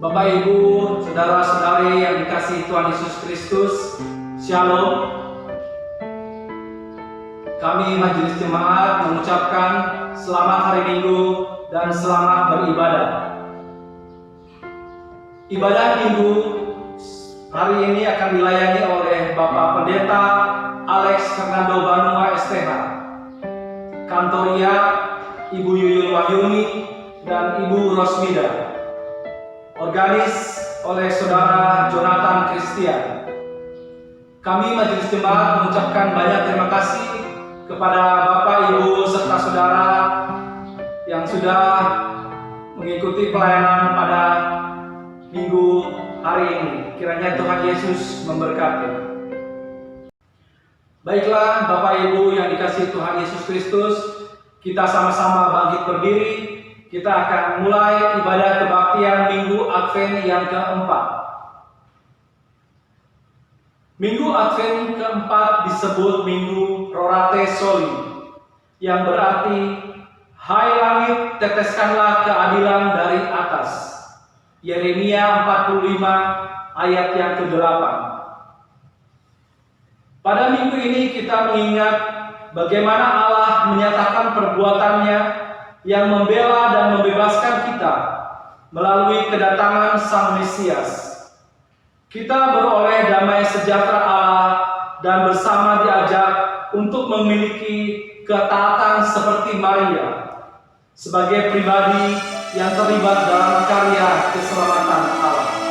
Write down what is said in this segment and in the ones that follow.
Bapak, Ibu, saudara-saudari yang dikasihi Tuhan Yesus Kristus, Shalom. Kami Majelis Jemaat mengucapkan selamat hari Minggu dan selamat beribadah. Ibadah Minggu hari ini akan dilayani oleh Bapak Pendeta Alex Fernando Banua STH, Kantoria Ibu Yuyun Wahyuni dan Ibu Rosmida. Organis oleh Saudara Jonathan Christian. Kami Majelis Jemaat mengucapkan banyak terima kasih kepada Bapak, Ibu, serta Saudara yang sudah mengikuti pelayanan pada Minggu hari ini. Kiranya Tuhan Yesus memberkati. Baiklah Bapak, Ibu yang dikasihi Tuhan Yesus Kristus, kita sama-sama bangkit berdiri. Kita akan mulai ibadah kebaktian Minggu Advent yang keempat. Minggu Advent keempat disebut Minggu Rorate Soli, yang berarti, hai langit, teteskanlah keadilan dari atas. Yeremia 45 ayat yang ke-8. Pada minggu ini kita mengingat bagaimana Allah menyatakan perbuatannya yang membela dan membebaskan kita melalui kedatangan Sang Mesias. Kita beroleh damai sejahtera Allah dan bersama diajak untuk memiliki ketaatan seperti Maria sebagai pribadi yang terlibat dalam karya keselamatan Allah.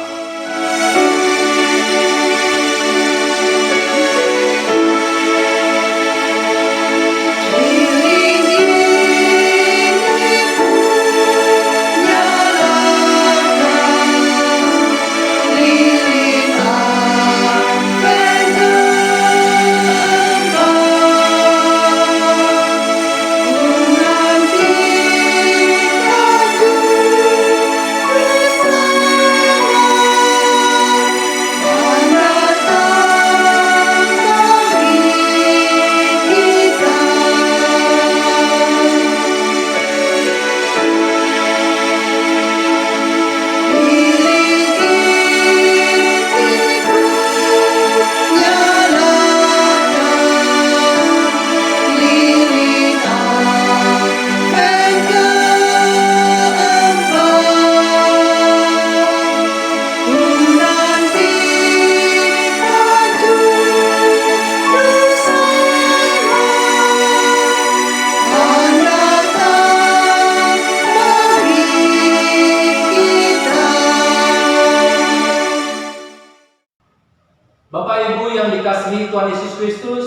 Tuhan Yesus Kristus,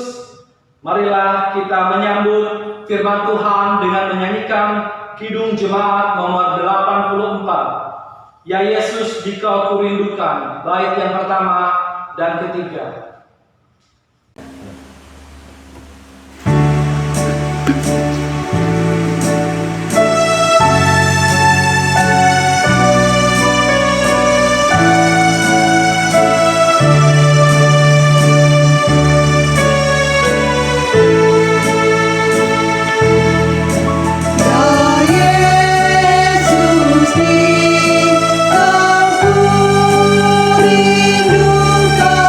marilah kita menyambut firman Tuhan dengan menyanyikan Kidung Jemaat nomor 84. Ya Yesus, Dikau kurindukan, bait yang pertama dan ketiga. Rindukan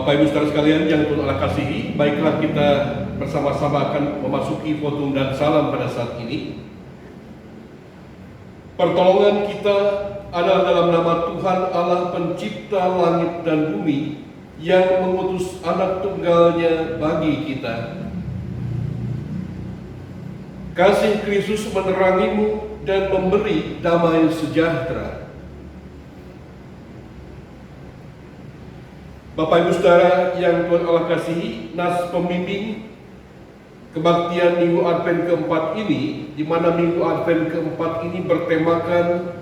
Bapak Ibu saudara sekalian yang Tuhan Allah kasihi, baiklah kita bersama-sama akan memasuki fotum dan salam pada saat ini. Pertolongan kita adalah dalam nama Tuhan Allah pencipta langit dan bumi yang mengutus anak tunggalnya bagi kita. Kasih Kristus menerangimu dan memberi damai sejahtera. Bapak Ibu Saudara yang Tuhan Allah kasihi, nas pembimbing kebaktian Minggu Advent keempat ini, di mana Minggu Advent keempat ini bertemakan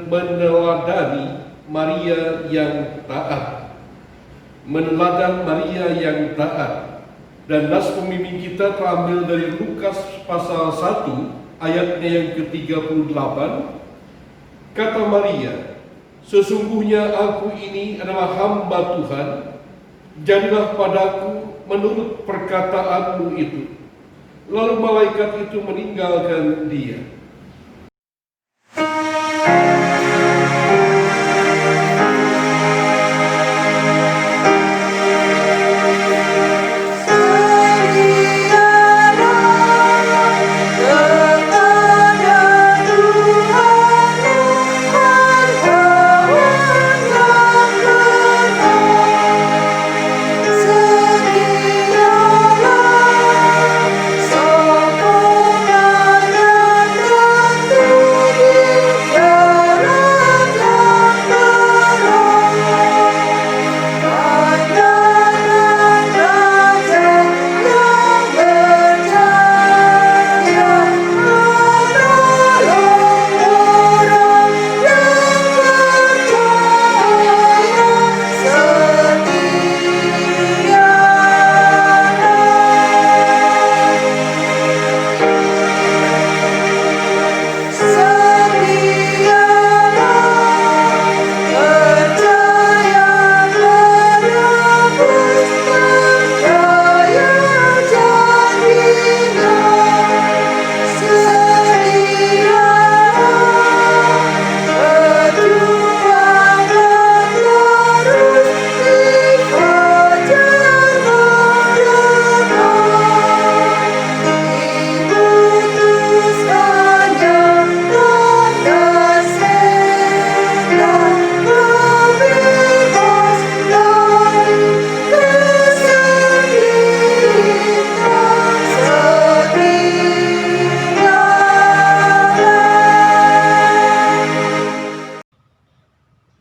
meneladani Maria yang taat. Meneladani Maria yang taat. Dan nas pembimbing kita terambil dari Lukas pasal 1 ayatnya yang ke-38. Kata Maria, "Sesungguhnya aku ini adalah hamba Tuhan, jadilah padaku menurut perkataanmu itu." Lalu malaikat itu meninggalkan dia.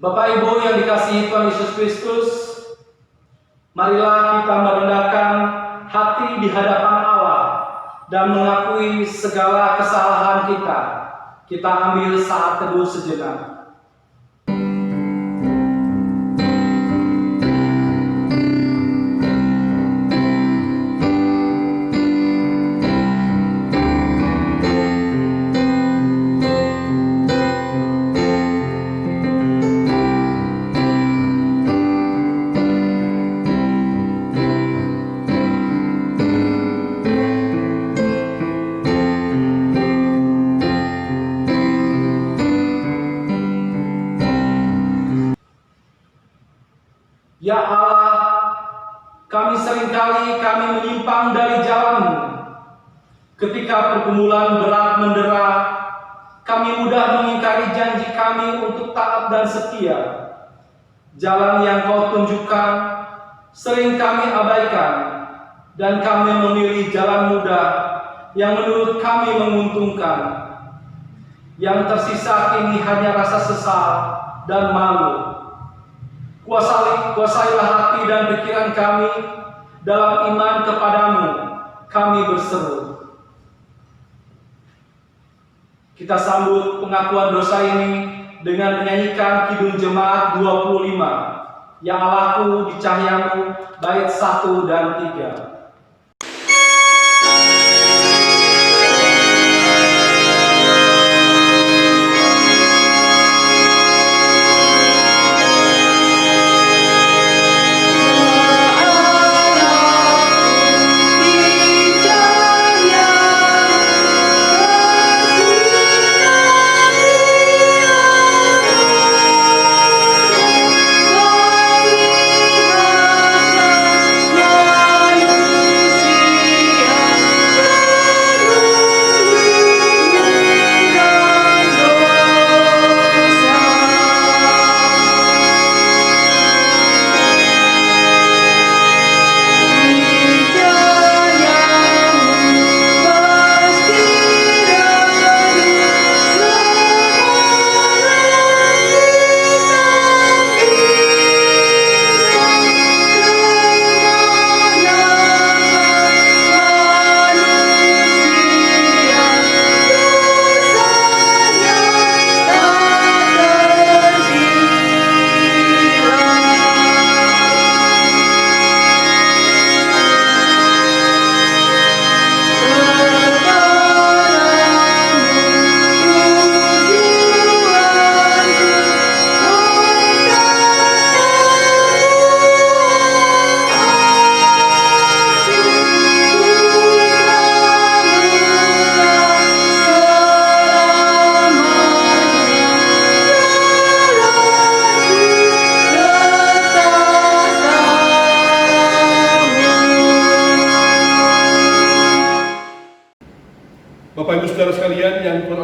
Bapak Ibu yang dikasihi Tuhan Yesus Kristus, marilah kita merendahkan hati di hadapan Allah dan mengakui segala kesalahan kita. Kita ambil saat teduh sejenak. Ya Allah, kami seringkali menyimpang dari jalan-Mu. Ketika pergumulan berat mendera, kami mudah mengingkari janji kami untuk taat dan setia. Jalan yang Kau tunjukkan sering kami abaikan, dan kami memilih jalan mudah yang menurut kami menguntungkan. Yang tersisa kini hanya rasa sesal dan malu. Kuasailah hati dan pikiran kami dalam iman kepadamu, kami berseru. Kita sambut pengakuan dosa ini dengan menyanyikan Kidung Jemaat 25, Ya Allahku di Cahayamu, bait 1 dan 3.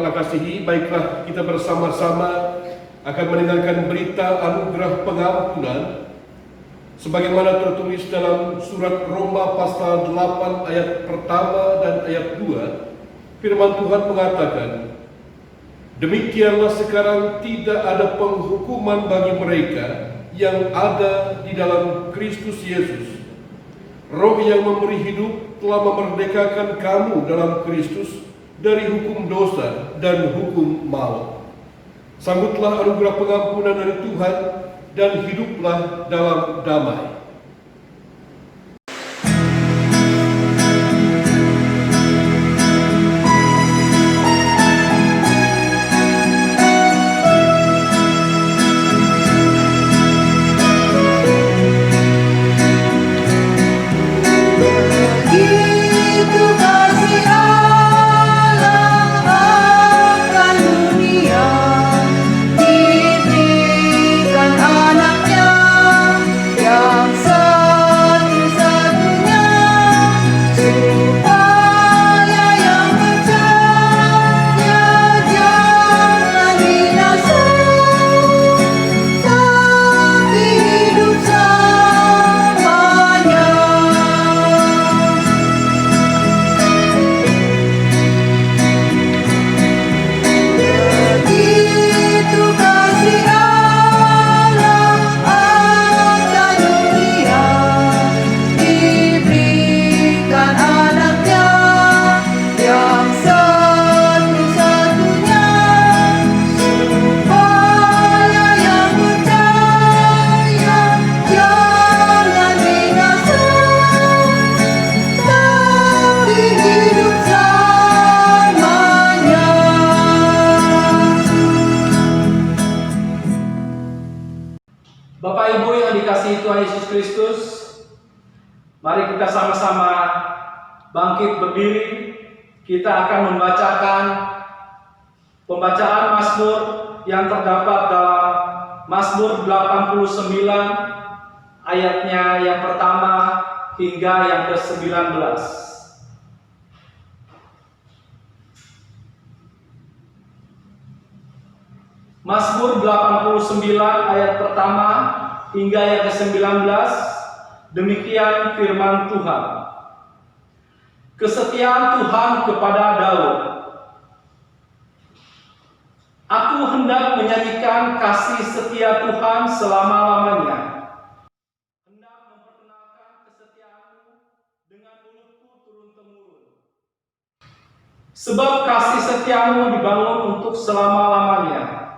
Allah kasihi, baiklah kita bersama-sama akan mendengarkan berita anugerah pengampunan sebagaimana tertulis dalam surat Roma pasal 8 ayat pertama dan ayat 2. Firman Tuhan mengatakan, demikianlah sekarang tidak ada penghukuman bagi mereka yang ada di dalam Kristus Yesus. Roh yang memberi hidup telah memerdekakan kamu dalam Kristus dari hukum dosa dan hukum maut. Sambutlah anugerah pengampunan dari Tuhan dan hiduplah dalam damai. Bapak Ibu yang dikasihi Tuhan Yesus Kristus, mari kita sama-sama bangkit berdiri. Kita akan membacakan pembacaan Mazmur yang terdapat dalam Mazmur 89 ayatnya yang pertama hingga yang ke-19. Mazmur 89 ayat pertama hingga yang ke-19, demikian firman Tuhan. Kesetiaan Tuhan kepada Daud. Aku hendak menyanyikan kasih setia Tuhan selama-lamanya. Hendak memperkenalkan kesetiaan-Mu dengan mulutku turun-temurun. Sebab kasih setia-Mu dibangun untuk selama-lamanya.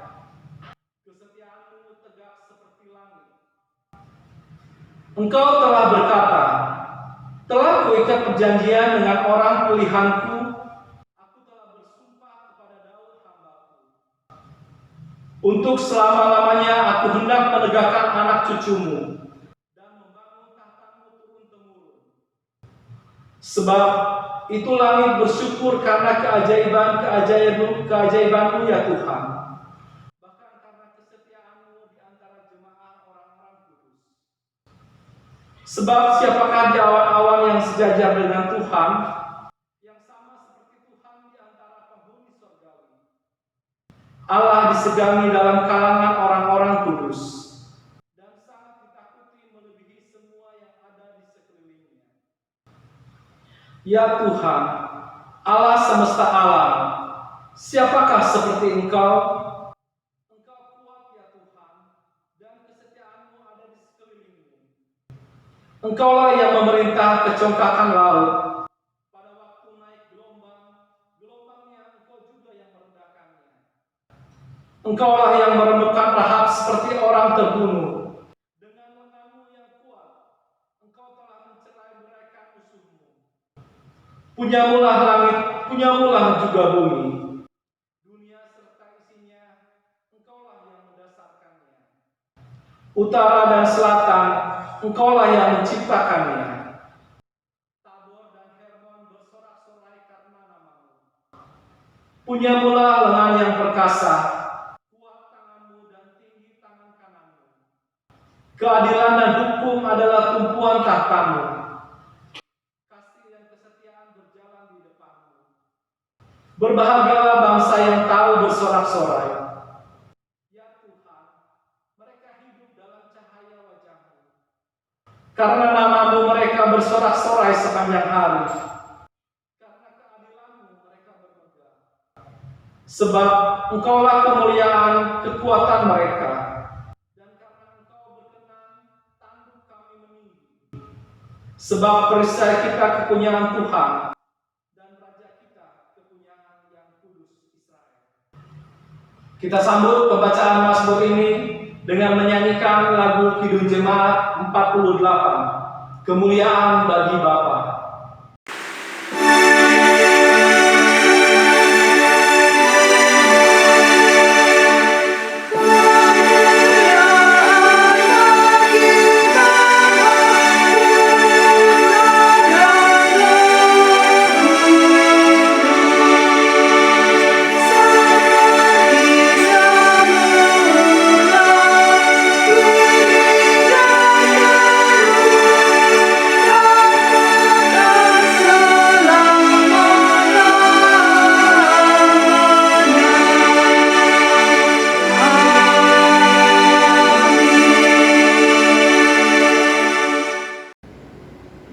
Engkau telah berkata, telah kuikat perjanjian dengan orang pilihanku, aku telah bersumpah kepada Daud hamba-Ku. Untuk selama-lamanya aku hendak menegakkan anak cucumu, dan membangun tahta-Mu turun-temurun. Sebab itu langit bersyukur karena keajaiban-Mu ya Tuhan. Sebab siapakah di awan-awan yang sejajar dengan Tuhan, yang sama seperti Tuhan di antara penghuni surgawi. Allah disegani dalam kalangan orang-orang kudus, dan sangat ditakuti melebihi semua yang ada di sekelilingnya. Ya Tuhan, Allah semesta alam, siapakah seperti Engkau? Engkaulah yang memerintah kecongkakan laut. Pada waktu naik gelombang, gelombangnya Engkau juga yang merendahkannya. Engkaulah yang meremukkan Rahab seperti orang terbunuh. Dengan lenganmu yang kuat, Engkau telah mencerai-beraikan musuhmu. Punyamulah langit, punyamulah juga bumi. Dunia serta isinya, Engkaulah yang mendasarkannya. Utara dan selatan, Engkaulah yang menciptakannya. Tabor dan Hermon bersorak-sorai karena nama-Mu. Punyamulah lengan yang perkasa, kuat tangan-Mu dan tinggi tangan kanan-Mu. Keadilan dan hukum adalah tumpuan tahta-Mu. Kasih dan kesetiaan berjalan di depan-Mu. Berbahagialah bangsa yang tahu bersorak-sorai. Ya Tuhan, mereka hidup dalam cahaya wajah-Mu. Karena nama-Mu mereka bersorak-sorai sepanjang hari. Karena keadilan-Mu mereka bermegah. Sebab Engkaulah kemuliaan kekuatan mereka. Dan karena Engkau berkenan, tanduk kami meninggi. Sebab perisai kita kepunyaan Tuhan. Kita sambut pembacaan Mazmur ini dengan menyanyikan lagu Kidung Jemaat 48, Kemuliaan bagi Bapa.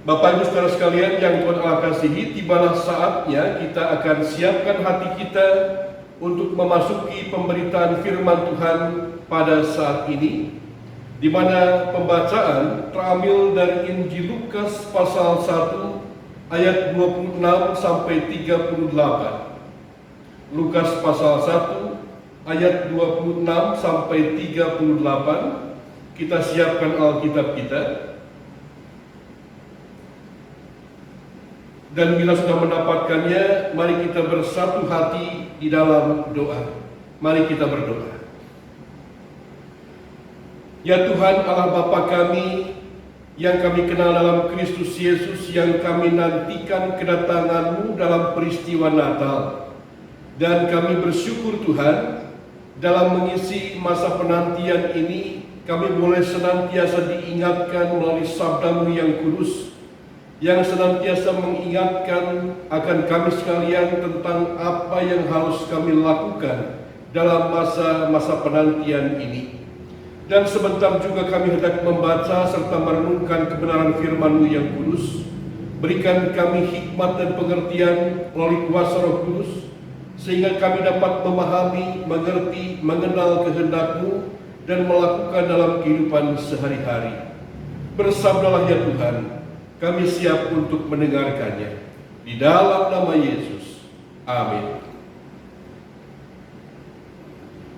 Bapak Ibu saudara sekalian yang Tuhan Allah kasihi, tibalah saatnya kita akan siapkan hati kita untuk memasuki pemberitaan firman Tuhan pada saat ini, di mana pembacaan terambil dari Injil Lukas pasal 1 ayat 26 sampai 38. Lukas pasal 1 ayat 26 sampai 38. Kita siapkan Alkitab kita. Dan bila sudah mendapatkannya, mari kita bersatu hati di dalam doa. Mari kita berdoa. Ya Tuhan Allah Bapa kami, yang kami kenal dalam Kristus Yesus, yang kami nantikan kedatangan-Mu dalam peristiwa Natal. Dan kami bersyukur Tuhan, dalam mengisi masa penantian ini, kami boleh senantiasa diingatkan melalui sabda-Mu yang kudus, yang senantiasa mengingatkan akan kami sekalian tentang apa yang harus kami lakukan dalam masa-masa penantian ini. Dan sebentar juga kami hendak membaca serta merenungkan kebenaran firman-Mu yang kudus. Berikan kami hikmat dan pengertian melalui kuasa Roh Kudus, sehingga kami dapat memahami, mengerti, mengenal kehendak-Mu dan melakukan dalam kehidupan sehari-hari. Bersabdalah ya Tuhan, kami siap untuk mendengarkannya. Di dalam nama Yesus. Amin.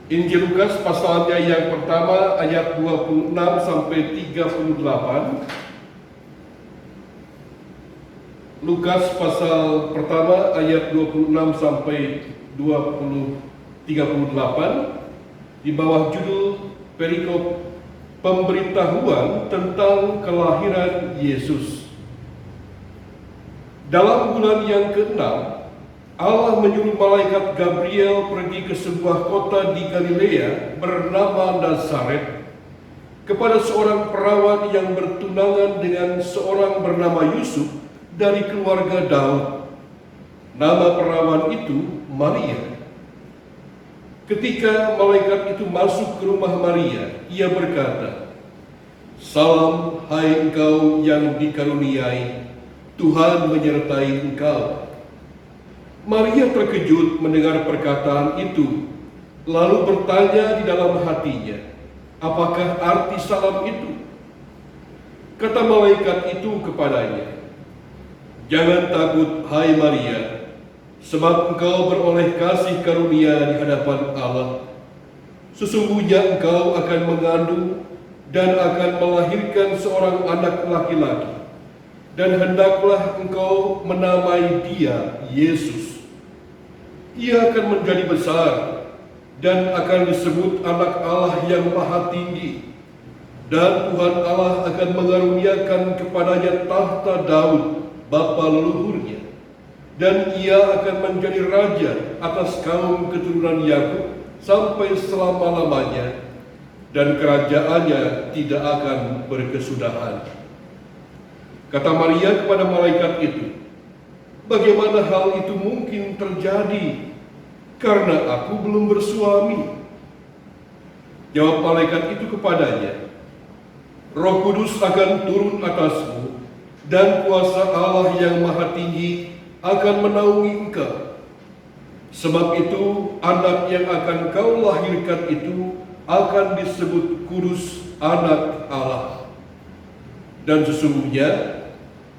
Injil Lukas pasalnya yang pertama ayat 26 sampai 38. Lukas pasal pertama ayat 26 sampai 38 di bawah judul perikop pemberitahuan tentang kelahiran Yesus. Dalam bulan yang ke-6, Allah menyuruh malaikat Gabriel pergi ke sebuah kota di Galilea bernama Nazaret kepada seorang perawan yang bertunangan dengan seorang bernama Yusuf dari keluarga Daud. Nama perawan itu Maria. Ketika malaikat itu masuk ke rumah Maria, ia berkata, "Salam, hai engkau yang dikaruniai, Tuhan menyertai engkau." Maria terkejut mendengar perkataan itu, lalu bertanya di dalam hatinya, apakah arti salam itu? Kata malaikat itu kepadanya, "Jangan takut, hai Maria, sebab engkau beroleh kasih karunia di hadapan Allah. Sesungguhnya engkau akan mengandung dan akan melahirkan seorang anak laki-laki, dan hendaklah engkau menamai dia Yesus. Ia akan menjadi besar dan akan disebut anak Allah yang Maha Tinggi, dan Tuhan Allah akan mengaruniakan kepadanya tahta Daud, bapa leluhurnya, dan ia akan menjadi raja atas kaum keturunan Yakub sampai selama-lamanya, dan kerajaannya tidak akan berkesudahan." Kata Maria kepada malaikat itu, "Bagaimana hal itu mungkin terjadi karena aku belum bersuami." Jawab malaikat itu kepadanya, "Roh Kudus akan turun atasmu, dan kuasa Allah yang Maha Tinggi akan menaungi engkau. Sebab itu anak yang akan kau lahirkan itu akan disebut kudus, anak Allah. Dan sesungguhnya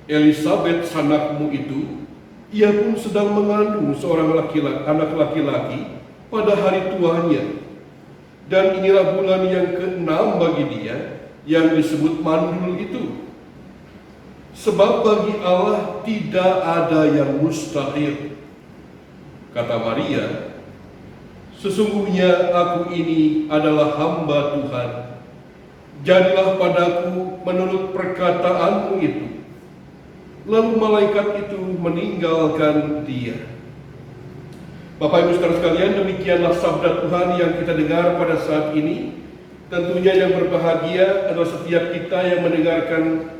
Elisabet sanakmu itu, ia pun sedang mengandung seorang anak laki-laki pada hari tuanya. Dan inilah bulan yang ke-6 bagi dia, yang disebut mandul itu. Sebab bagi Allah tidak ada yang mustahil." Kata Maria, "Sesungguhnya aku ini adalah hamba Tuhan. Jadilah padaku menurut perkataanmu itu." Lalu malaikat itu meninggalkan dia. Bapak Ibu saudara sekalian, demikianlah sabda Tuhan yang kita dengar pada saat ini. Tentunya yang berbahagia adalah setiap kita yang mendengarkan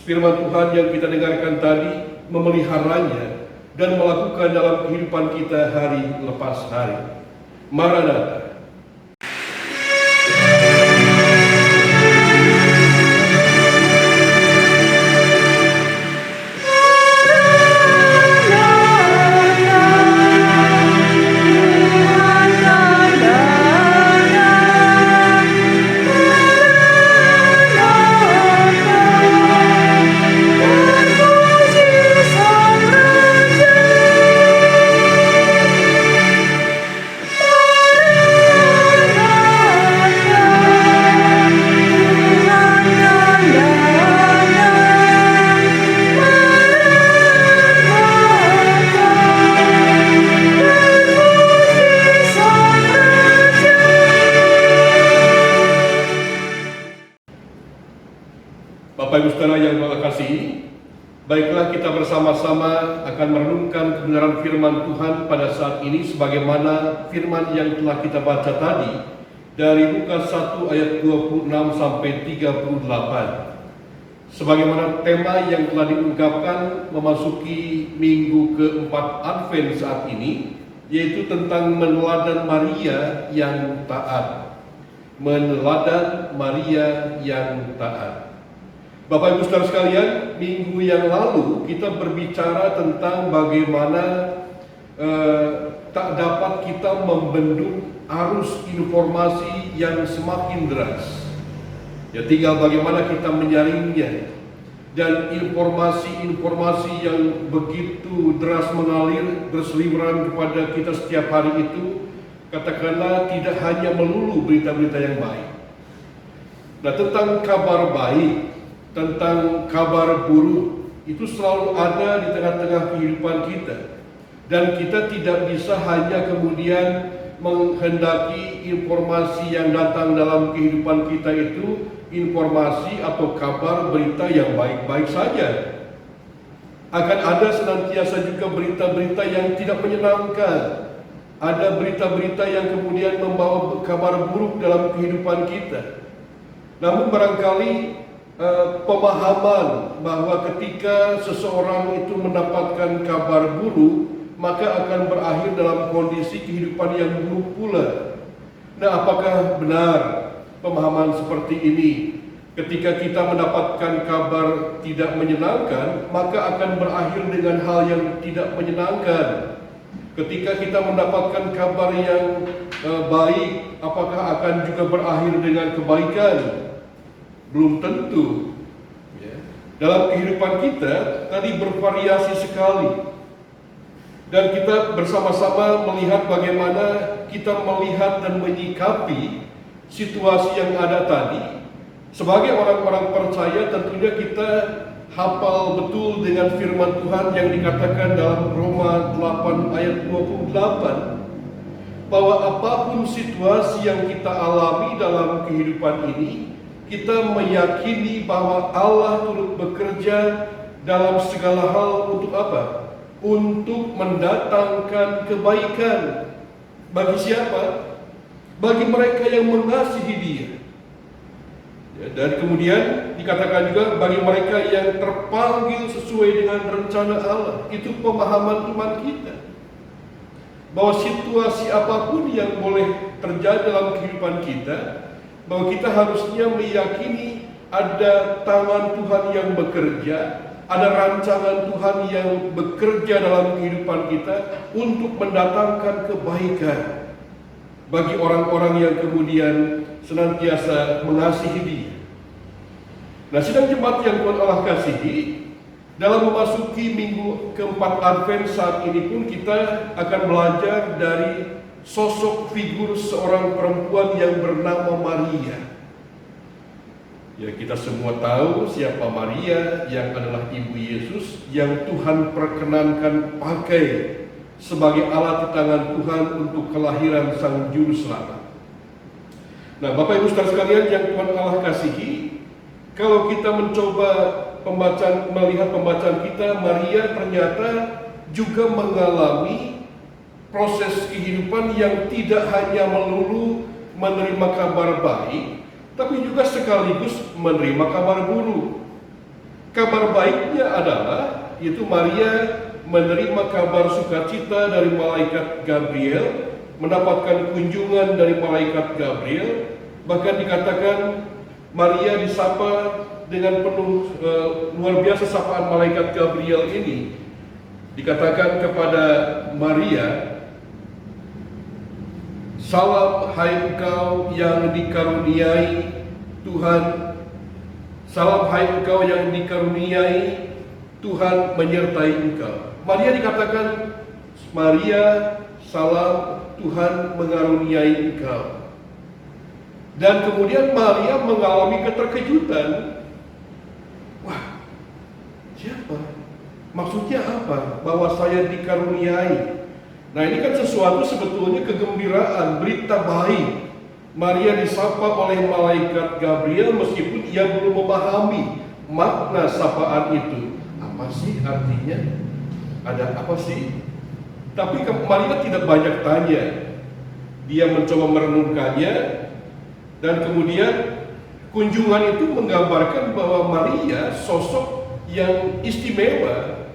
firman Tuhan yang kita dengarkan tadi, memeliharanya dan melakukan dalam kehidupan kita hari lepas hari. Maranatha. Bapak Ibu Saudara yang Allah kasihi, baiklah kita bersama-sama akan merenungkan kebenaran firman Tuhan pada saat ini sebagaimana firman yang telah kita baca tadi dari Lukas 1 ayat 26 sampai 38. Sebagaimana tema yang telah diungkapkan memasuki minggu keempat Advent saat ini, yaitu tentang meneladan Maria yang taat. Meneladan Maria yang taat. Bapak Ibu Saudara sekalian, minggu yang lalu kita berbicara tentang bagaimana tak dapat kita membendung arus informasi yang semakin deras. Ya, tinggal bagaimana kita menyaringnya. Dan informasi-informasi yang begitu deras mengalir berseliweran kepada kita setiap hari itu, katakanlah tidak hanya melulu berita-berita yang baik. Nah, tentang kabar baik, tentang kabar buruk, itu selalu ada di tengah-tengah kehidupan kita. Dan kita tidak bisa hanya kemudian menghendaki informasi yang datang dalam kehidupan kita itu informasi atau kabar berita yang baik-baik saja. Akan ada senantiasa juga berita-berita yang tidak menyenangkan. Ada berita-berita yang kemudian membawa kabar buruk dalam kehidupan kita. Namun barangkali pemahaman bahwa ketika seseorang itu mendapatkan kabar buruk, maka akan berakhir dalam kondisi kehidupan yang buruk pula. Nah, apakah benar pemahaman seperti ini? Ketika kita mendapatkan kabar tidak menyenangkan, maka akan berakhir dengan hal yang tidak menyenangkan. Ketika kita mendapatkan kabar yang baik, apakah akan juga berakhir dengan kebaikan? Belum tentu. Ya. Dalam kehidupan kita tadi bervariasi sekali. Dan kita bersama-sama melihat bagaimana kita melihat dan menyikapi situasi yang ada tadi. Sebagai orang-orang percaya, tentunya kita hafal betul dengan firman Tuhan yang dikatakan dalam Roma 8 ayat 28, bahwa apapun situasi yang kita alami dalam kehidupan ini, kita meyakini bahwa Allah turut bekerja dalam segala hal untuk apa? Untuk mendatangkan kebaikan. Bagi siapa? Bagi mereka yang mengasihi Dia. Ya, dan kemudian dikatakan juga bagi mereka yang terpanggil sesuai dengan rencana Allah. Itu pemahaman iman kita. bahwa situasi apapun yang boleh terjadi dalam kehidupan kita, bahwa kita harusnya meyakini ada tangan Tuhan yang bekerja, ada rancangan Tuhan yang bekerja dalam kehidupan kita untuk mendatangkan kebaikan bagi orang-orang yang kemudian senantiasa mengasihi Dia. Nah, sidang jemaat yang Tuhan Allah kasihi, dalam memasuki minggu keempat Advent saat ini pun kita akan belajar dari sosok figur seorang perempuan yang bernama Maria. Ya, kita semua tahu siapa Maria, yang adalah ibu Yesus yang Tuhan perkenankan pakai sebagai alat di tangan Tuhan untuk kelahiran Sang Juru Selamat. Nah, Bapak Ibu Saudara sekalian yang Tuhan Allah kasihi, kalau kita mencoba melihat pembacaan kita, Maria ternyata juga mengalami proses kehidupan yang tidak hanya melulu menerima kabar baik, tapi juga sekaligus menerima kabar buruk. Kabar baiknya adalah, yaitu Maria menerima kabar sukacita dari malaikat Gabriel, mendapatkan kunjungan dari malaikat Gabriel. Bahkan dikatakan Maria disapa dengan penuh luar biasa sapaan malaikat Gabriel ini. Dikatakan kepada Maria, "Salam hai engkau yang dikaruniai Tuhan, salam hai engkau yang dikaruniai Tuhan menyertai engkau." Maria dikatakan, "Maria, salam, Tuhan mengaruniai engkau." Dan kemudian Maria mengalami keterkejutan. Wah, siapa? Maksudnya apa? Bahwa saya dikaruniai. Nah, ini kan sesuatu sebetulnya kegembiraan, berita baik. Maria disapa oleh malaikat Gabriel meskipun ia belum memahami makna sapaan itu. Apa sih artinya? Ada apa sih? Tapi Maria tidak banyak tanya. Dia mencoba merenungkannya, dan kemudian kunjungan itu menggambarkan bahwa Maria sosok yang istimewa.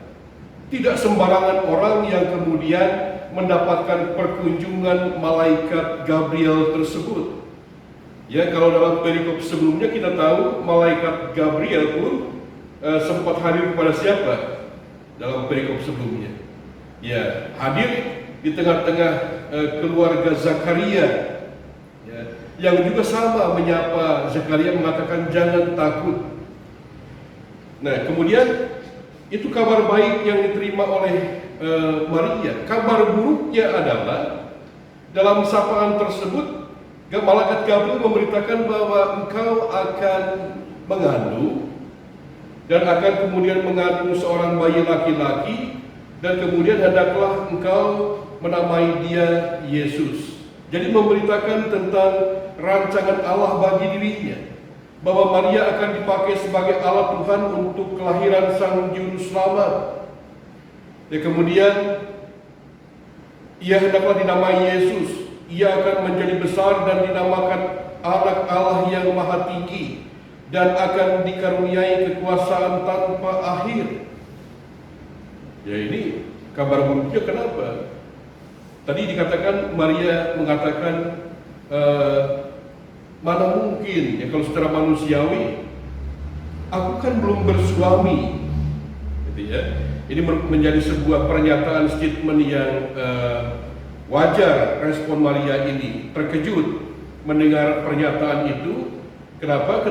Tidak sembarangan orang yang kemudian mendapatkan perkunjungan malaikat Gabriel tersebut. Ya, kalau dalam perikop sebelumnya kita tahu malaikat Gabriel pun sempat hadir kepada siapa dalam perikop sebelumnya? Ya, hadir di tengah-tengah keluarga Zakaria, ya, yang juga sama menyapa Zakaria, mengatakan jangan takut. Nah, kemudian itu kabar baik yang diterima oleh Maria. Kabar buruknya adalah dalam sapaan tersebut malaikat Gabriel memberitakan bahwa engkau akan mengandung dan akan kemudian mengandung seorang bayi laki-laki, dan kemudian hendaklah engkau menamai dia Yesus. Jadi memberitakan tentang rancangan Allah bagi dirinya, bahwa Maria akan dipakai sebagai alat Tuhan untuk kelahiran Sang Juru Selamat. Dan kemudian ia hendaklah dinamai Yesus. Ia akan menjadi besar dan dinamakan Anak Allah yang Maha Tinggi, dan akan dikaruniai kekuasaan tanpa akhir. Ya, ini kabar buruknya kenapa? Tadi dikatakan Maria mengatakan mana mungkin ya, kalau secara manusiawi aku kan belum bersuami, gitu ya. Ini menjadi sebuah pernyataan statement yang wajar. Respon Maria ini terkejut mendengar pernyataan itu. Kenapa?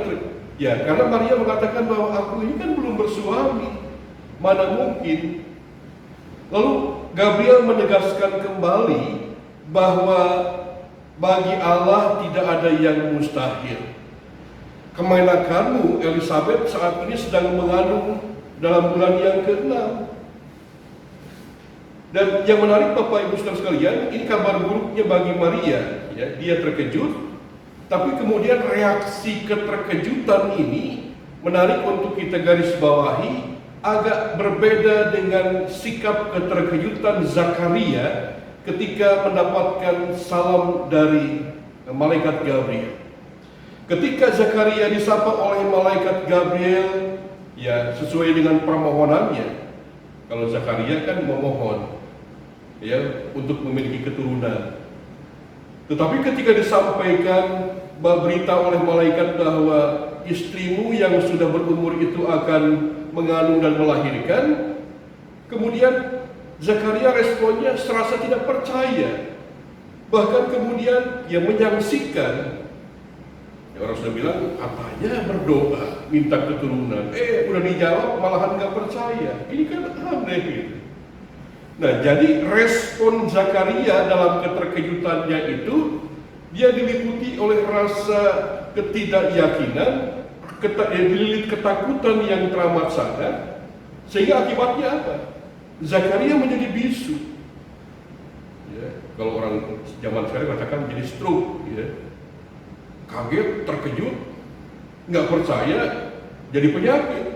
Ya, karena Maria mengatakan bahwa aku ini kan belum bersuami, mana mungkin. Lalu Gabriel menegaskan kembali bahwa bagi Allah tidak ada yang mustahil. Kemenakanmu Elizabeth saat ini sedang mengandung dalam bulan yang ke-6. Dan yang menarik Bapak Ibu Saudara sekalian, ini kabar buruknya bagi Maria. Ya, dia terkejut, tapi kemudian reaksi keterkejutan ini menarik untuk kita garis bawahi, agak berbeda dengan sikap keterkejutan Zakaria ketika mendapatkan salam dari malaikat Gabriel. Ketika Zakaria disapa oleh malaikat Gabriel, ya sesuai dengan permohonannya. Kalau Zakaria kan memohon, ya, untuk memiliki keturunan. Tetapi ketika disampaikan berita oleh malaikat bahwa istrimu yang sudah berumur itu akan mengandung dan melahirkan, kemudian Zakaria responnya serasa tidak percaya. Bahkan kemudian ia menyaksikan, ya orang sudah bilang katanya berdoa minta keturunan, udah dijawab malahan nggak percaya. Ini kan aneh gitu. Nah, jadi respon Zakaria dalam keterkejutannya itu, dia diliputi oleh rasa ketidakyakinan, dililit ketakutan yang teramat sangat, sehingga akibatnya apa? Zakaria menjadi bisu. Ya, kalau orang zaman sekarang katakan jadi stroke, ya. Kaget, terkejut, nggak percaya, jadi penyakit.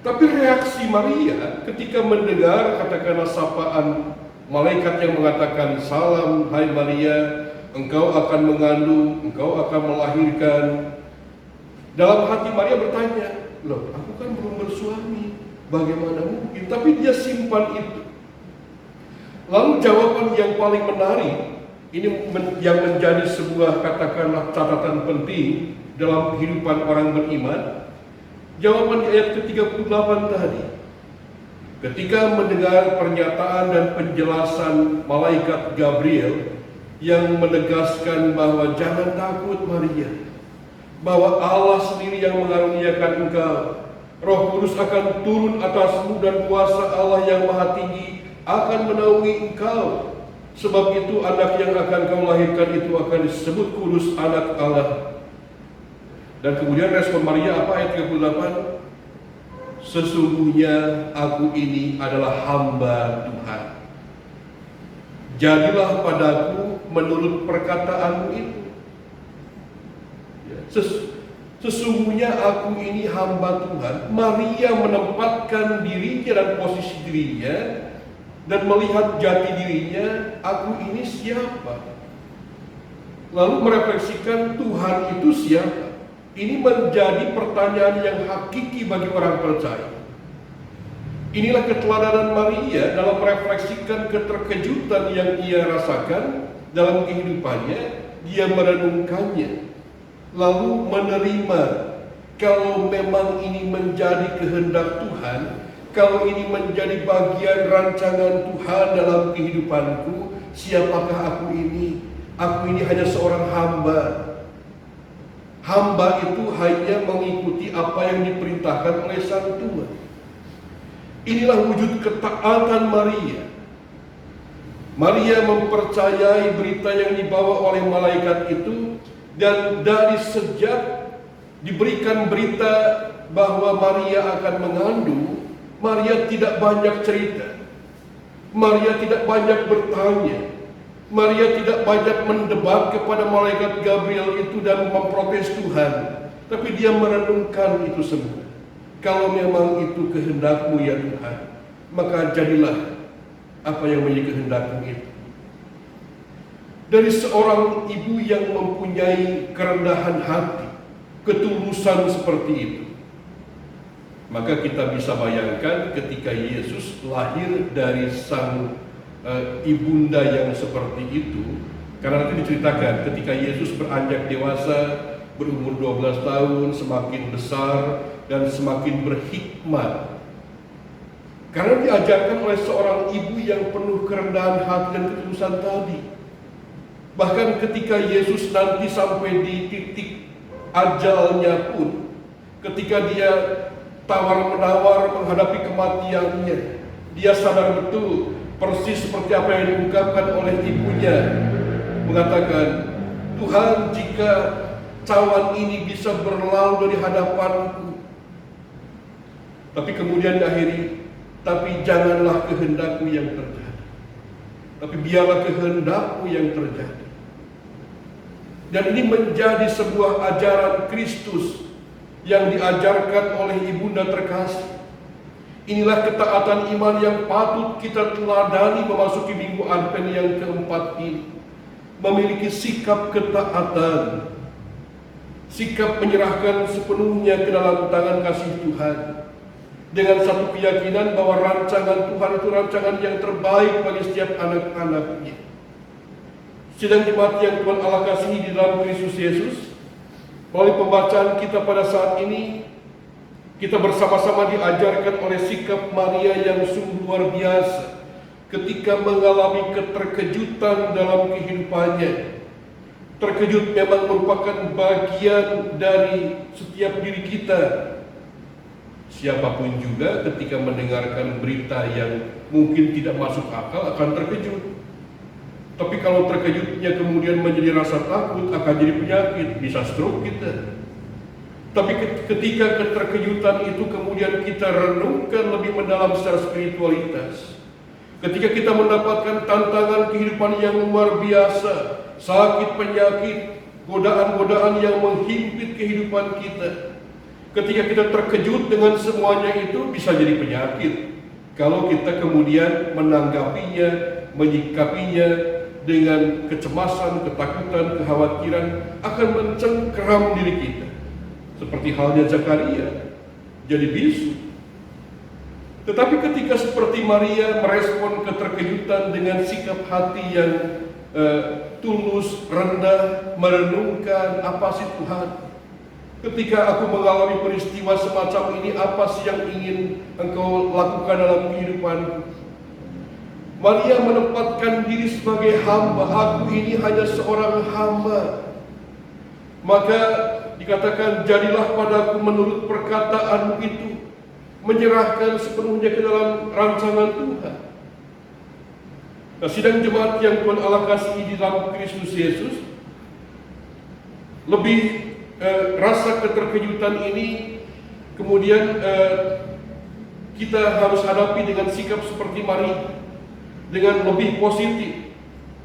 Tapi reaksi Maria ketika mendengar katakanlah sapaan malaikat yang mengatakan, "Salam, hai Maria, engkau akan mengandung, engkau akan melahirkan." Dalam hati Maria bertanya, "Loh, aku kan belum bersuami, bagaimana mungkin?" Tapi dia simpan itu. Lalu jawaban yang paling menarik, ini yang menjadi sebuah katakanlah catatan penting dalam kehidupan orang beriman. Jawaban di ayat ke-38 tadi, ketika mendengar pernyataan dan penjelasan malaikat Gabriel yang menegaskan bahwa jangan takut Maria, bahwa Allah sendiri yang mengaruniakan engkau, Roh Kudus akan turun atasmu dan kuasa Allah yang Maha Tinggi akan menaungi engkau. Sebab itu anak yang akan kau lahirkan itu akan disebut kudus, anak Allah. Dan kemudian respon Maria apa ayat 38? Sesungguhnya aku ini adalah hamba Tuhan. Jadilah padaku menurut perkataanmu itu. Sesungguhnya aku ini hamba Tuhan. Maria menempatkan dirinya dan posisi dirinya dan melihat jati dirinya, aku ini siapa? Lalu merefleksikan Tuhan itu siapa? Ini menjadi pertanyaan yang hakiki bagi orang percaya. Inilah keteladanan Maria dalam merefleksikan keterkejutan yang ia rasakan dalam kehidupannya. Dia merenungkannya, lalu menerima kalau memang ini menjadi kehendak Tuhan, kalau ini menjadi bagian rancangan Tuhan dalam kehidupanku. Siapakah aku ini? Aku ini hanya seorang hamba. Hamba itu hanya mengikuti apa yang diperintahkan oleh Sang Tuhan. Inilah wujud ketaatan Maria. Maria mempercayai berita yang dibawa oleh malaikat itu, dan dari sejak diberikan berita bahwa Maria akan mengandung, Maria tidak banyak cerita. Maria tidak banyak bertanya. Maria tidak banyak mendebat kepada malaikat Gabriel itu dan memprotes Tuhan. Tapi dia merenungkan itu semua. Kalau memang itu kehendak-Mu ya Tuhan, maka jadilah apa yang menjadi kehendak-Mu itu. Dari seorang ibu yang mempunyai kerendahan hati, ketulusan seperti itu, maka kita bisa bayangkan ketika Yesus lahir dari sang ibunda yang seperti itu. Karena nanti diceritakan ketika Yesus beranjak dewasa, berumur 12 tahun, semakin besar dan semakin berhikmat. Karena diajarkan oleh seorang ibu yang penuh kerendahan hati dan ketulusan tadi. Bahkan ketika Yesus nanti sampai di titik ajalnya pun, ketika dia tawar-menawar menghadapi kematiannya, dia sadar betul persis seperti apa yang diungkapkan oleh ibunya, mengatakan, Tuhan, jika cawan ini bisa berlalu dari hadapanku. Tapi kemudian diakhiri, tapi janganlah kehendak-Mu yang terjadi, tapi biarlah kehendak-Mu yang terjadi. Dan ini menjadi sebuah ajaran Kristus yang diajarkan oleh ibunda terkasih. Inilah ketaatan iman yang patut kita teladani memasuki minggu Advent yang keempat ini. Memiliki sikap ketaatan, sikap menyerahkan sepenuhnya ke dalam tangan kasih Tuhan. dengan satu keyakinan bahwa rancangan Tuhan itu rancangan yang terbaik bagi setiap anak-anaknya. Sidang jemaat yang Tuhan Allah kasihi di dalam Kristus Yesus, melalui pembacaan kita pada saat ini, kita bersama-sama diajarkan oleh sikap Maria yang sungguh luar biasa ketika mengalami keterkejutan dalam kehidupannya. Terkejut memang merupakan bagian dari setiap diri kita. Siapapun juga ketika mendengarkan berita yang mungkin tidak masuk akal akan terkejut. Tapi kalau terkejutnya kemudian menjadi rasa takut, akan jadi penyakit, bisa stroke kita. Tapi ketika keterkejutan itu kemudian kita renungkan lebih mendalam secara spiritualitas, ketika kita mendapatkan tantangan kehidupan yang luar biasa, sakit, penyakit, godaan-godaan yang menghimpit kehidupan kita, ketika kita terkejut dengan semuanya itu bisa jadi penyakit. Kalau kita kemudian menanggapinya, menyikapinya dengan kecemasan, ketakutan, kekhawatiran, akan mencengkeram diri kita. Seperti halnya Zakaria, jadi bisu. Tetapi ketika seperti Maria merespon keterkejutan dengan sikap hati yang tulus, rendah, merenungkan apa sih Tuhan. Ketika aku mengalami peristiwa semacam ini, apa sih yang ingin Engkau lakukan dalam kehidupanku? Maria menempatkan diri sebagai hamba. Aku ini hanya seorang hamba. Maka dikatakan, jadilah padaku menurut perkataanmu itu. Menyerahkan sepenuhnya ke dalam rancangan Tuhan. Nah, sidang jemaat yang Tuhan Allah kasihi di dalam Kristus Yesus, lebih rasa keterkejutan ini kemudian kita harus hadapi dengan sikap seperti Maria, dengan lebih positif,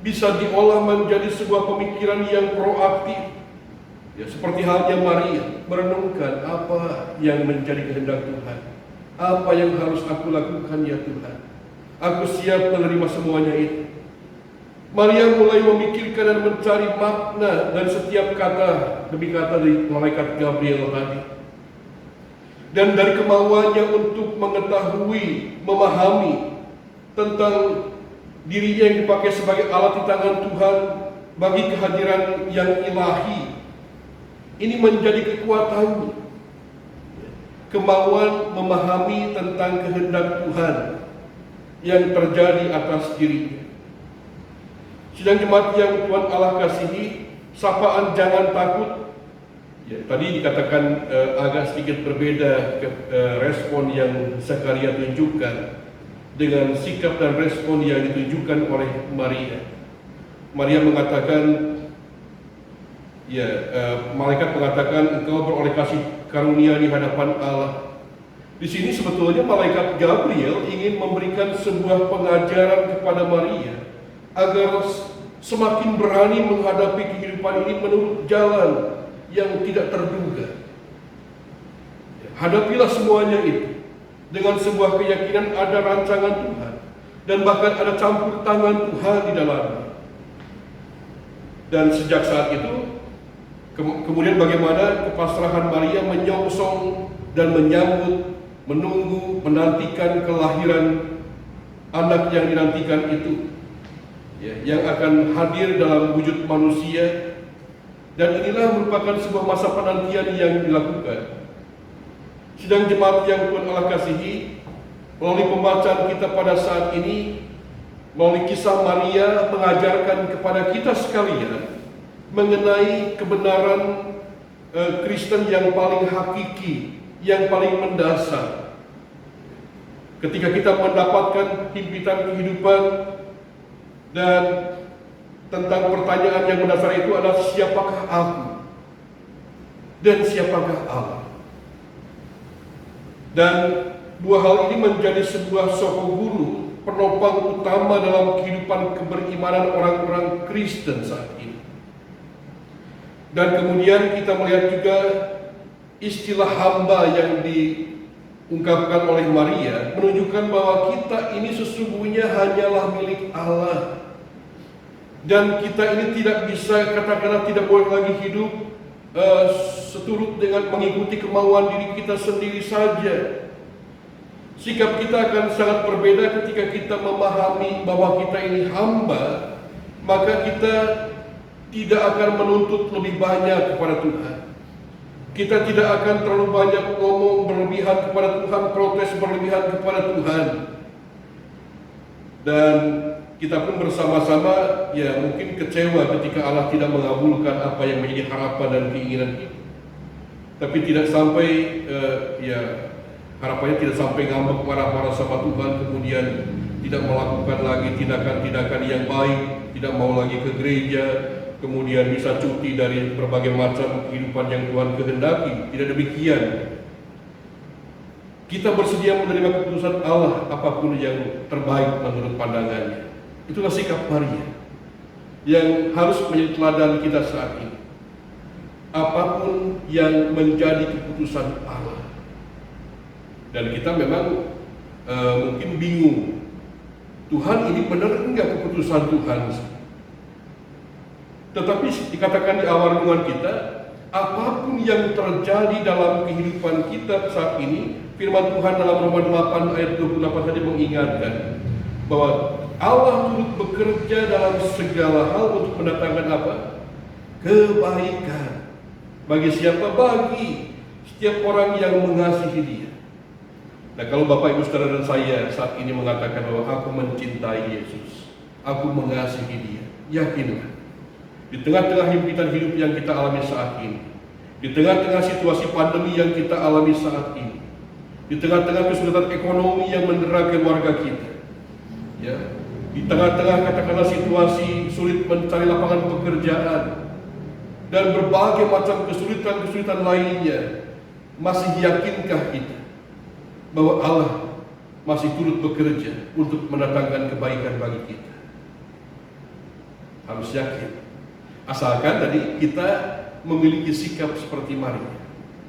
bisa diolah menjadi sebuah pemikiran yang proaktif. Ya, seperti halnya Maria merenungkan apa yang menjadi kehendak Tuhan, apa yang harus aku lakukan ya Tuhan. Aku siap menerima semuanya itu. Maria mulai memikirkan dan mencari makna dari setiap kata demi kata dari malaikat Gabriel tadi. Dan dari kemauannya untuk mengetahui, memahami tentang dirinya yang dipakai sebagai alat di tangan Tuhan bagi kehadiran yang ilahi. Ini menjadi kekuatannya. Kemauan memahami tentang kehendak Tuhan yang terjadi atas dirinya. Sidang jemaat yang Tuhan Allah kasihi, sapaan jangan takut. Ya, tadi dikatakan agak sedikit berbeda respon yang Zakaria tunjukkan dengan sikap dan respon yang ditunjukkan oleh Maria. Maria mengatakan, malaikat mengatakan engkau beroleh kasih karunia di hadapan Allah. Di sini sebetulnya malaikat Gabriel ingin memberikan sebuah pengajaran kepada Maria agar semakin berani menghadapi kehidupan ini menurut jalan yang tidak terduga. Hadapilah semuanya itu dengan sebuah keyakinan ada rancangan Tuhan dan bahkan ada campur tangan Tuhan di dalamnya. Dan sejak saat itu kemudian bagaimana kepasrahan Maria menyongsong dan menyambut, menunggu, menantikan kelahiran anak yang dinantikan itu, yang akan hadir dalam wujud manusia. Dan inilah merupakan sebuah masa penantian yang dilakukan. Sidang jemaat yang Tuhan Allah kasihi, melalui pembacaan kita pada saat ini, melalui kisah Maria mengajarkan kepada kita sekalian mengenai kebenaran Kristen yang paling hakiki, yang paling mendasar. Ketika kita mendapatkan himpitan kehidupan dan tentang pertanyaan yang mendasar itu adalah siapakah aku dan siapakah Allah. Dan dua hal ini menjadi sebuah sokong guru, penopang utama dalam kehidupan keberimanan orang-orang Kristen saat ini. Dan kemudian kita melihat juga istilah hamba yang diungkapkan oleh Maria menunjukkan bahwa kita ini sesungguhnya hanyalah milik Allah. Dan kita ini tidak bisa, katakanlah tidak boleh lagi hidup seturut dengan mengikuti kemauan diri kita sendiri saja. Sikap kita akan sangat berbeda ketika kita memahami bahwa kita ini hamba, maka kita tidak akan menuntut lebih banyak kepada Tuhan. Kita tidak akan terlalu banyak ngomong berlebihan kepada Tuhan, protes berlebihan kepada Tuhan. Dan kita pun bersama-sama ya mungkin kecewa ketika Allah tidak mengabulkan apa yang menjadi harapan dan keinginan kita. Tapi tidak sampai harapannya tidak sampai ngambek marah-marah sama Tuhan, kemudian tidak melakukan lagi tindakan-tindakan yang baik, tidak mau lagi ke gereja, kemudian bisa cuti dari berbagai macam kehidupan yang Tuhan kehendaki. Tidak demikian. Kita bersedia menerima keputusan Allah apapun yang terbaik menurut pandangannya. Itulah sikap Maria yang harus menjadi teladan kita saat ini. Apapun yang menjadi keputusan Allah. Dan kita memang mungkin bingung, Tuhan ini benar enggak keputusan Tuhan? Tetapi dikatakan di awal renungan kita, apapun yang terjadi dalam kehidupan kita saat ini, firman Tuhan dalam Roma 8 ayat 28 tadi mengingatkan bahwa Allah turut bekerja dalam segala hal untuk mendatangkan apa? Kebaikan. Bagi siapa? Bagi setiap orang yang mengasihi Dia. Nah, kalau Bapak Ibu Saudara dan saya saat ini mengatakan bahwa aku mencintai Yesus, aku mengasihi Dia, yakinlah di tengah-tengah himpitan hidup yang kita alami saat ini, di tengah-tengah situasi pandemi yang kita alami saat ini, di tengah-tengah kesulitan ekonomi yang mendera keluarga kita, ya, di tengah-tengah katakanlah situasi sulit mencari lapangan pekerjaan dan berbagai macam kesulitan-kesulitan lainnya, masih yakinkah kita bahwa Allah masih turut bekerja untuk mendatangkan kebaikan bagi kita? Harus yakin. Asalkan tadi kita memiliki sikap seperti Maria,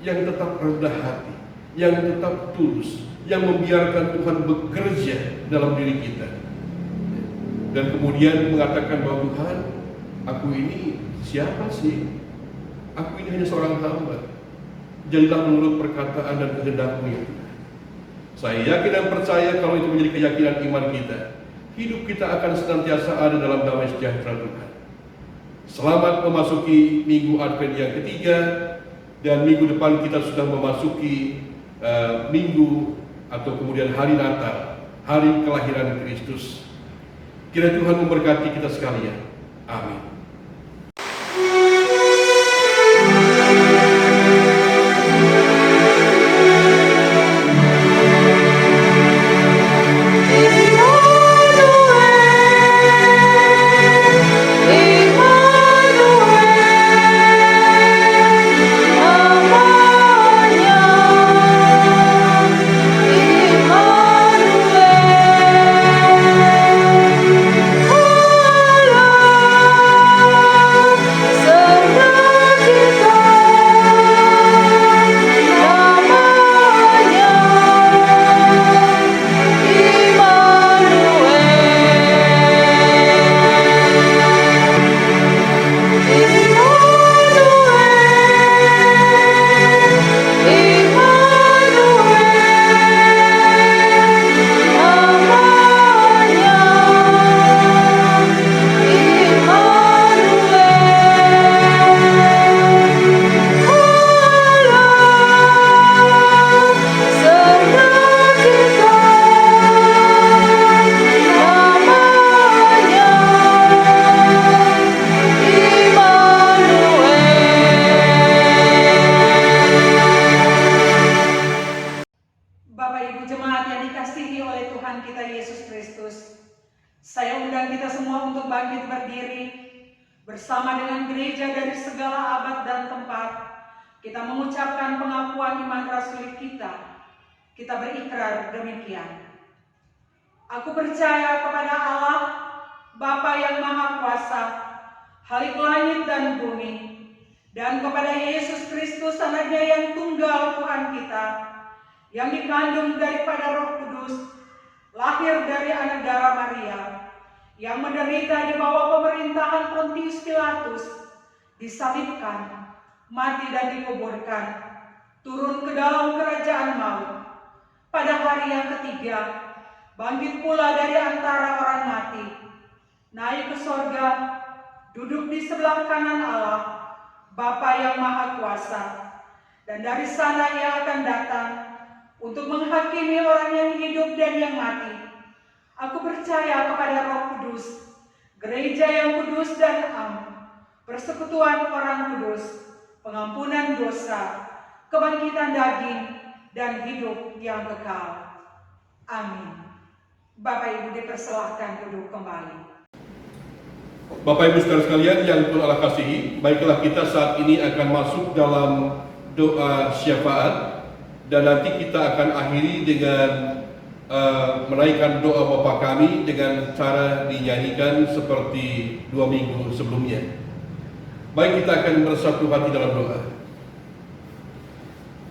yang tetap rendah hati, yang tetap tulus, yang membiarkan Tuhan bekerja dalam diri kita. Dan kemudian mengatakan bahwa Tuhan, aku ini siapa sih? Aku ini hanya seorang hamba. Jadilah menurut perkataan dan kehendak-Mu ya Tuhan. Saya yakin dan percaya kalau itu menjadi keyakinan iman kita, hidup kita akan senantiasa ada dalam damai sejahtera Tuhan. Selamat memasuki minggu Advent yang ketiga, dan minggu depan kita sudah memasuki minggu atau kemudian hari Natal, hari kelahiran Kristus. Kiranya Tuhan memberkati kita sekalian. Amin. Saya undang kita semua untuk bangkit berdiri bersama dengan gereja dari segala abad dan tempat. Kita mengucapkan pengakuan iman rasulik kita. Kita berikrar demikian. Aku percaya kepada Allah, Bapa yang Maha Kuasa, Khalik langit dan bumi, dan kepada Yesus Kristus, Anaknya yang tunggal Tuhan kita, yang dikandung daripada Roh Kudus, lahir dari anak darah Maria, yang menderita di bawah pemerintahan Pontius Pilatus, disalibkan, mati dan dikuburkan, turun ke dalam kerajaan maut. pada hari yang ketiga, bangkit pula dari antara orang mati, naik ke sorga, duduk di sebelah kanan Allah, Bapa yang Maha Kuasa, dan dari sana Ia akan datang untuk menghakimi orang yang hidup dan yang mati. Aku percaya kepada Roh Kudus, gereja yang kudus dan am, persekutuan orang kudus, pengampunan dosa, kebangkitan daging, dan hidup yang kekal. Amin. Bapak Ibu dipersilahkan duduk kembali. Bapak Ibu saudara sekalian yang Tuhan Allah kasihi, baiklah kita saat ini akan masuk dalam doa syafaat, dan nanti kita akan akhiri dengan menaikkan doa Bapa kami dengan cara dinyanyikan seperti 2 minggu sebelumnya. Baik, kita akan bersatu hati dalam doa.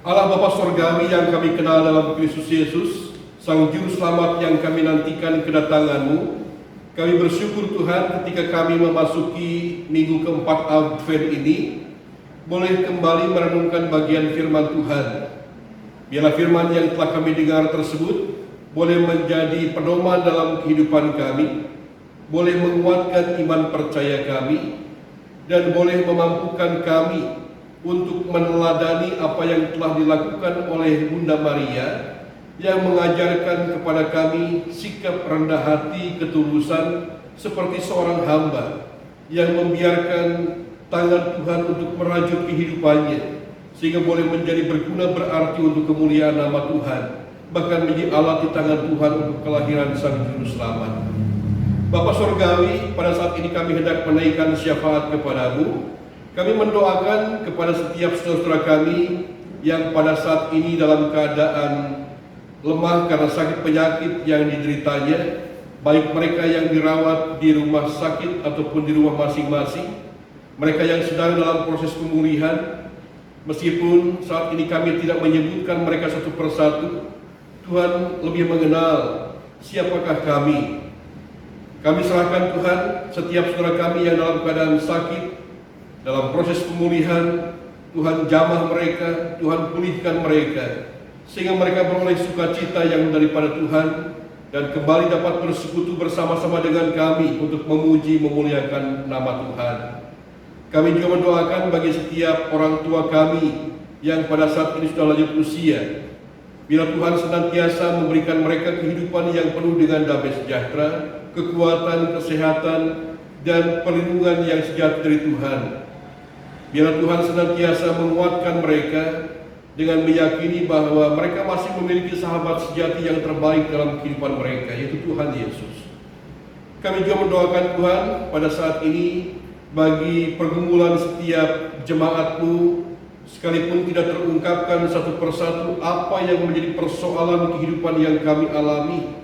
Allah Bapa Surgawi yang kami kenal dalam Kristus Yesus, Sang Juru Selamat yang kami nantikan kedatangan-Mu, kami bersyukur Tuhan ketika kami memasuki minggu keempat Advent ini, boleh kembali merenungkan bagian firman Tuhan. Biarlah firman yang telah kami dengar tersebut boleh menjadi pedoman dalam kehidupan kami, boleh menguatkan iman percaya kami, dan boleh memampukan kami untuk meneladani apa yang telah dilakukan oleh Bunda Maria yang mengajarkan kepada kami sikap rendah hati, ketulusan seperti seorang hamba yang membiarkan tangan Tuhan untuk merajut kehidupannya sehingga boleh menjadi berguna berarti untuk kemuliaan nama Tuhan, bahkan menjadi alat di tangan Tuhan untuk kelahiran Sang Juru Selamat. Bapa Surgawi, pada saat ini kami hendak menaikkan syafaat kepadamu. Kami mendoakan kepada setiap saudara kami yang pada saat ini dalam keadaan lemah karena sakit penyakit yang dideritanya, baik mereka yang dirawat di rumah sakit ataupun di rumah masing-masing, mereka yang sedang dalam proses pemulihan, meskipun saat ini kami tidak menyebutkan mereka satu persatu, Tuhan lebih mengenal siapakah kami. Kami serahkan Tuhan setiap saudara kami yang dalam keadaan sakit, dalam proses pemulihan, Tuhan jamah mereka, Tuhan pulihkan mereka, sehingga mereka beroleh sukacita yang daripada Tuhan, dan kembali dapat bersekutu bersama-sama dengan kami untuk memuji memuliakan nama Tuhan. Kami juga mendoakan bagi setiap orang tua kami yang pada saat ini sudah lanjut usia. Bila Tuhan senantiasa memberikan mereka kehidupan yang penuh dengan damai sejahtera, kekuatan, kesehatan, dan perlindungan yang sejati dari Tuhan. Biarlah Tuhan senantiasa menguatkan mereka dengan meyakini bahwa mereka masih memiliki sahabat sejati yang terbaik dalam kehidupan mereka, yaitu Tuhan Yesus. Kami juga mendoakan Tuhan pada saat ini bagi pergumulan setiap jemaat-Mu, sekalipun tidak terungkapkan satu persatu apa yang menjadi persoalan kehidupan yang kami alami,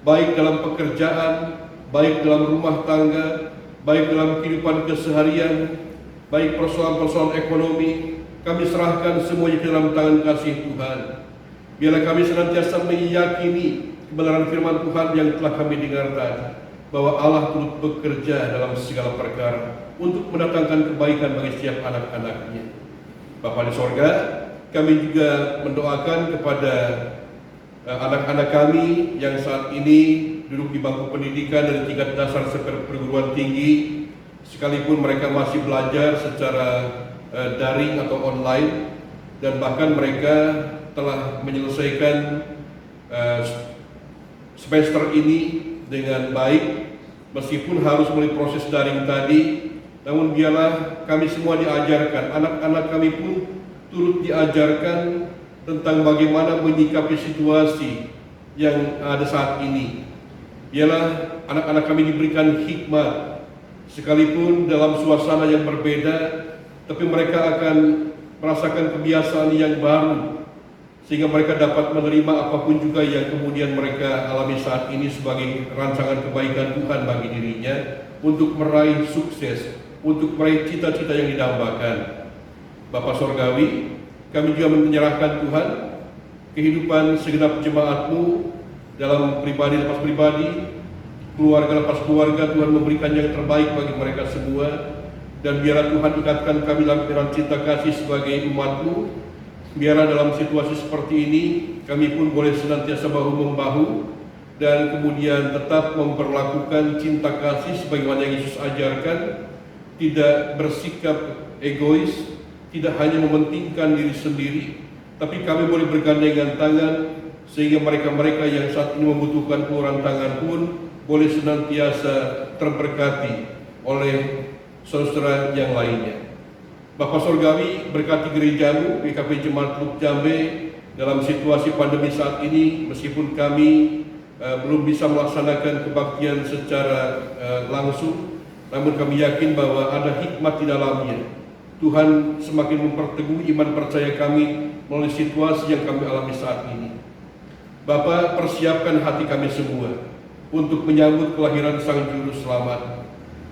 baik dalam pekerjaan, baik dalam rumah tangga, baik dalam kehidupan keseharian, baik persoalan-persoalan ekonomi, kami serahkan semuanya ke dalam tangan kasih Tuhan. Biarlah kami senantiasa meyakini kebenaran firman Tuhan yang telah kami dengar tadi, bahwa Allah turut bekerja dalam segala perkara untuk mendatangkan kebaikan bagi setiap anak-anak-Nya. Bapa di sorga, kami juga mendoakan kepada anak-anak kami yang saat ini duduk di bangku pendidikan dari tingkat dasar sampai perguruan tinggi, sekalipun mereka masih belajar secara daring atau online, dan bahkan mereka telah menyelesaikan semester ini dengan baik, meskipun harus melalui proses daring tadi. Namun biarlah kami semua diajarkan, anak-anak kami pun turut diajarkan tentang bagaimana menyikapi situasi yang ada saat ini. Biarlah anak-anak kami diberikan hikmat, sekalipun dalam suasana yang berbeda, tapi mereka akan merasakan kebiasaan yang baru, sehingga mereka dapat menerima apapun juga yang kemudian mereka alami saat ini sebagai rancangan kebaikan Tuhan bagi dirinya, untuk meraih sukses, untuk meraih cita-cita yang didambakan. Bapa Sorgawi, kami juga menyerahkan Tuhan kehidupan segenap jemaat-Mu dalam pribadi lepas pribadi, keluarga lepas keluarga. Tuhan memberikan yang terbaik bagi mereka semua, dan biarlah Tuhan ikatkan kami dalam cinta kasih sebagai umat-Mu, Biarlah dalam situasi seperti ini kami pun boleh senantiasa bahu-membahu dan kemudian tetap memperlakukan cinta kasih sebagaimana yang Yesus ajarkan, tidak bersikap egois, tidak hanya mementingkan diri sendiri, tapi kami boleh bergandengan tangan sehingga mereka-mereka yang saat ini membutuhkan uluran tangan pun boleh senantiasa terberkati oleh saudara yang lainnya. Bapak Surgawi, berkati gerejamu, GKP Jemaat Luk Jambe dalam situasi pandemi saat ini, meskipun kami belum bisa melaksanakan kebaktian secara langsung, namun kami yakin bahwa ada hikmat di dalamnya. Tuhan semakin memperteguh iman percaya kami melalui situasi yang kami alami saat ini. Bapak, persiapkan hati kami semua untuk menyambut kelahiran Sang Juru Selamat.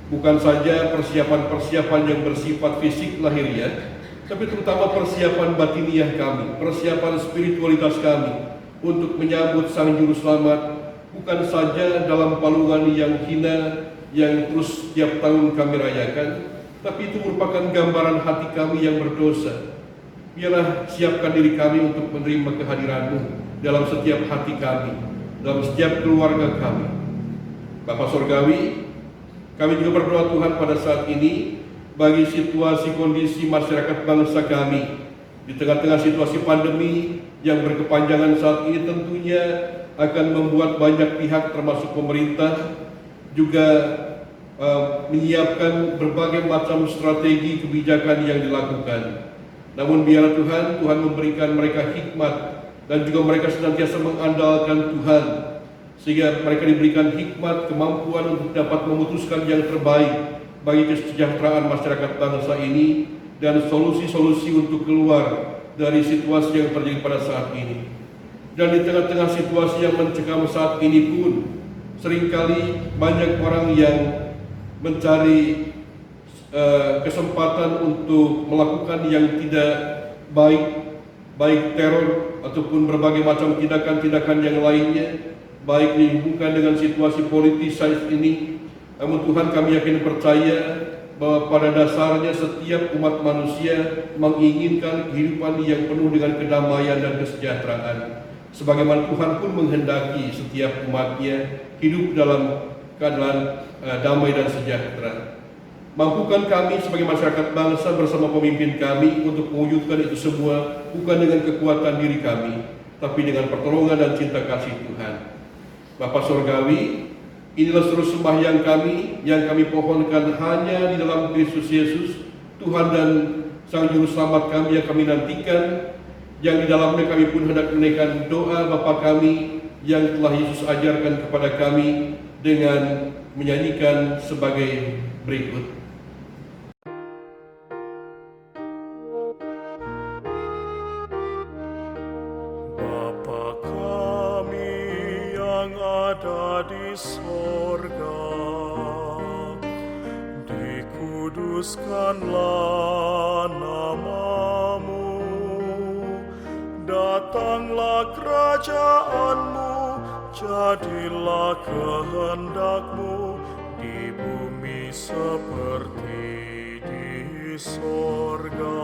Bukan saja persiapan-persiapan yang bersifat fisik lahiriah, tapi terutama persiapan batiniah kami, persiapan spiritualitas kami untuk menyambut Sang Juru Selamat, bukan saja dalam palungan yang hina yang terus setiap tahun kami rayakan, tapi itu merupakan gambaran hati kami yang berdosa. Biarlah siapkan diri kami untuk menerima kehadiran-Mu dalam setiap hati kami, dalam setiap keluarga kami. Bapak Surgawi, kami juga berdoa Tuhan pada saat ini bagi situasi kondisi masyarakat bangsa kami di tengah-tengah situasi pandemi yang berkepanjangan saat ini, tentunya akan membuat banyak pihak termasuk pemerintah juga menyiapkan berbagai macam strategi kebijakan yang dilakukan. Namun biarlah Tuhan memberikan mereka hikmat dan juga mereka senantiasa mengandalkan Tuhan, sehingga mereka diberikan hikmat, kemampuan untuk dapat memutuskan yang terbaik bagi kesejahteraan masyarakat bangsa ini dan solusi-solusi untuk keluar dari situasi yang terjadi pada saat ini. Dan di tengah-tengah situasi yang mencekam saat ini pun, seringkali banyak orang yang mencari kesempatan untuk melakukan yang tidak baik teror ataupun berbagai macam tindakan-tindakan yang lainnya, baik dihubungkan dengan situasi politis saat ini. Namun Tuhan, kami yakin percaya bahwa pada dasarnya setiap umat manusia menginginkan kehidupan yang penuh dengan kedamaian dan kesejahteraan. Sebagaimana Tuhan pun menghendaki setiap umatnya hidup dalam keadaan damai dan sejahtera. Mampukan kami sebagai masyarakat bangsa bersama pemimpin kami untuk mewujudkan itu semua bukan dengan kekuatan diri kami, tapi dengan pertolongan dan cinta kasih Tuhan. Bapak Surgawi, inilah seluruh sembahyang kami yang kami pohonkan hanya di dalam Kristus Yesus, Tuhan dan Sang Juru Selamat kami yang kami nantikan, yang di dalamnya kami pun hendak menaikkan doa Bapa kami yang telah Yesus ajarkan kepada kami dengan menyanyikan sebagai berikut. Bapa kami yang ada di sorga, dikuduskanlah nama-Mu, datanglah kerajaan-Mu, jadilah kehendak-Mu di bumi seperti di sorga.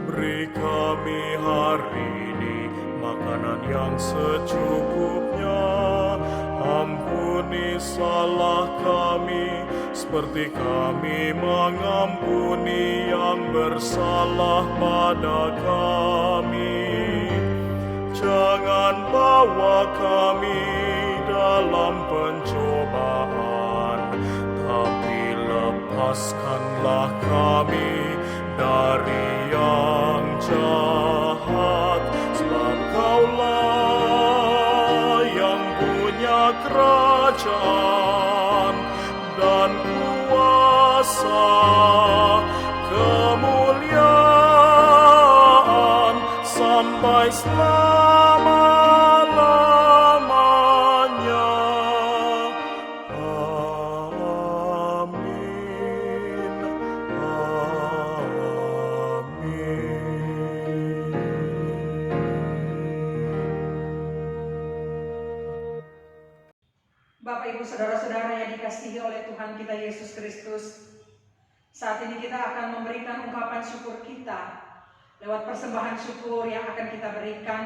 Beri kami hari ini makanan yang secukupnya, ampuni salah kami seperti kami mengampuni yang bersalah pada kami. Jangan bawa kami dalam pencobaan, tapi lepaskanlah kami dari yang jahat. Sebab Kaulah yang punya kerajaan dan kuasa, kemuliaan sampai selama-lamanya. Amin. Bapak, Ibu, Saudara-saudara yang dikasihi oleh Tuhan kita Yesus Kristus, saat ini kita akan memberikan ungkapan syukur kita lewat persembahan syukur yang akan kita berikan,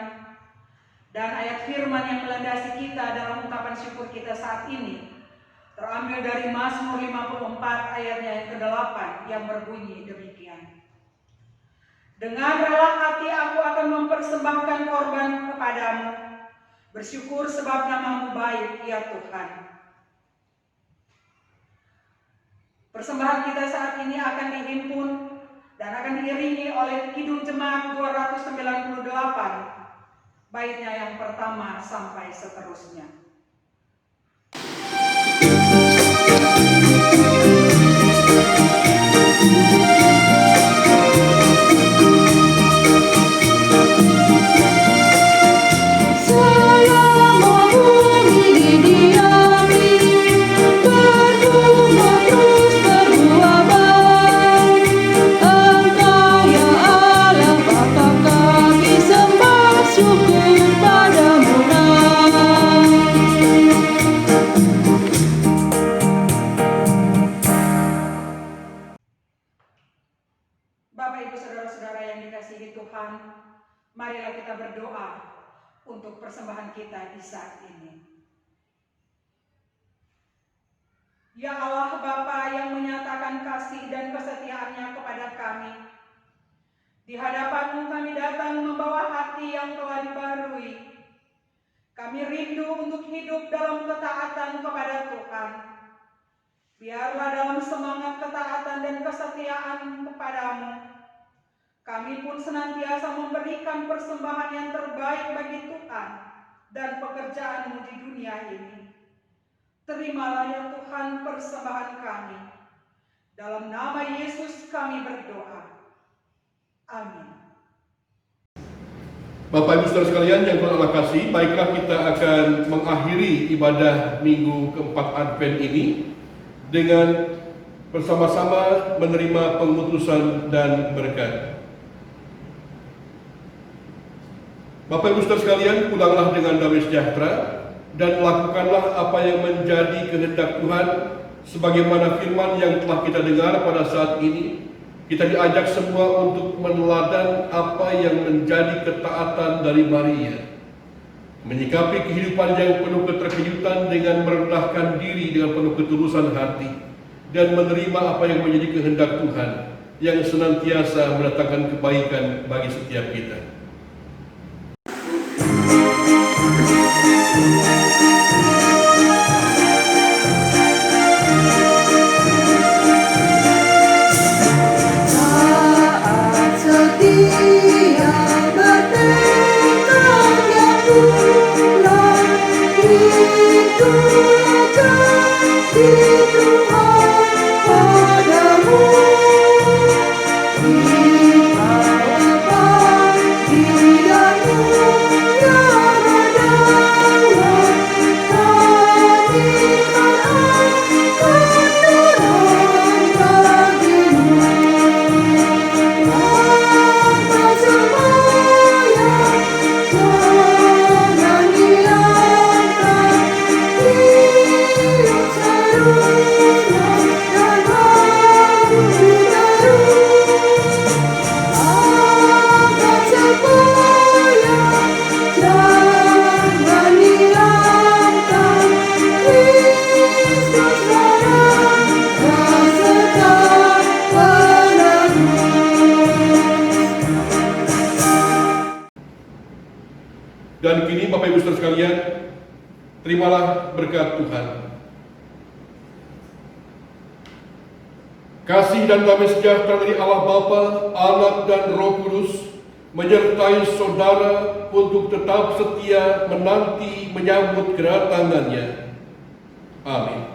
dan ayat firman yang melandasi kita dalam ungkapan syukur kita saat ini terambil dari Mazmur 54 ayatnya yang ke-8 yang berbunyi demikian. Dengan rela hati aku akan mempersembahkan korban kepadamu, bersyukur sebab namamu baik ya Tuhan. Persembahan kita saat ini akan dihimpun dan akan diiringi oleh Kidung Jemaat 298, baitnya yang pertama sampai seterusnya. Bapak, Ibu, Saudara-saudara yang dikasihi Tuhan, marilah kita berdoa untuk persembahan kita di saat ini. Ya Allah Bapa yang menyatakan kasih dan kesetiaannya kepada kami, di hadapan-Mu kami datang membawa hati yang telah dibarui. Kami rindu untuk hidup dalam ketaatan kepada Tuhan. Biarlah dalam semangat ketaatan dan kesetiaan kepadamu, kami pun senantiasa memberikan persembahan yang terbaik bagi Tuhan dan pekerjaan-Mu di dunia ini. Terimalah ya Tuhan persembahan kami. Dalam nama Yesus kami berdoa. Amin. Bapak Ibu Saudara sekalian yang Tuhan Allah kasih, baiklah kita akan mengakhiri ibadah minggu keempat Advent ini dengan bersama-sama menerima pengutusan dan berkat. Bapak Ibu Saudara sekalian, pulanglah dengan damai sejahtera dan lakukanlah apa yang menjadi kehendak Tuhan sebagaimana firman yang telah kita dengar pada saat ini. Kita diajak semua untuk meneladan apa yang menjadi ketaatan dari Maria, menyikapi kehidupan yang penuh keterkejutan dengan merendahkan diri dengan penuh ketulusan hati, dan menerima apa yang menjadi kehendak Tuhan yang senantiasa mendatangkan kebaikan bagi setiap kita. Dan kini Bapak Ibu Saudara sekalian, terimalah berkat Tuhan. Kasih dan damai sejahtera dari Allah Bapa, Anak dan Roh Kudus menyertai saudara untuk tetap setia menanti menyambut kedatangannya. Amin.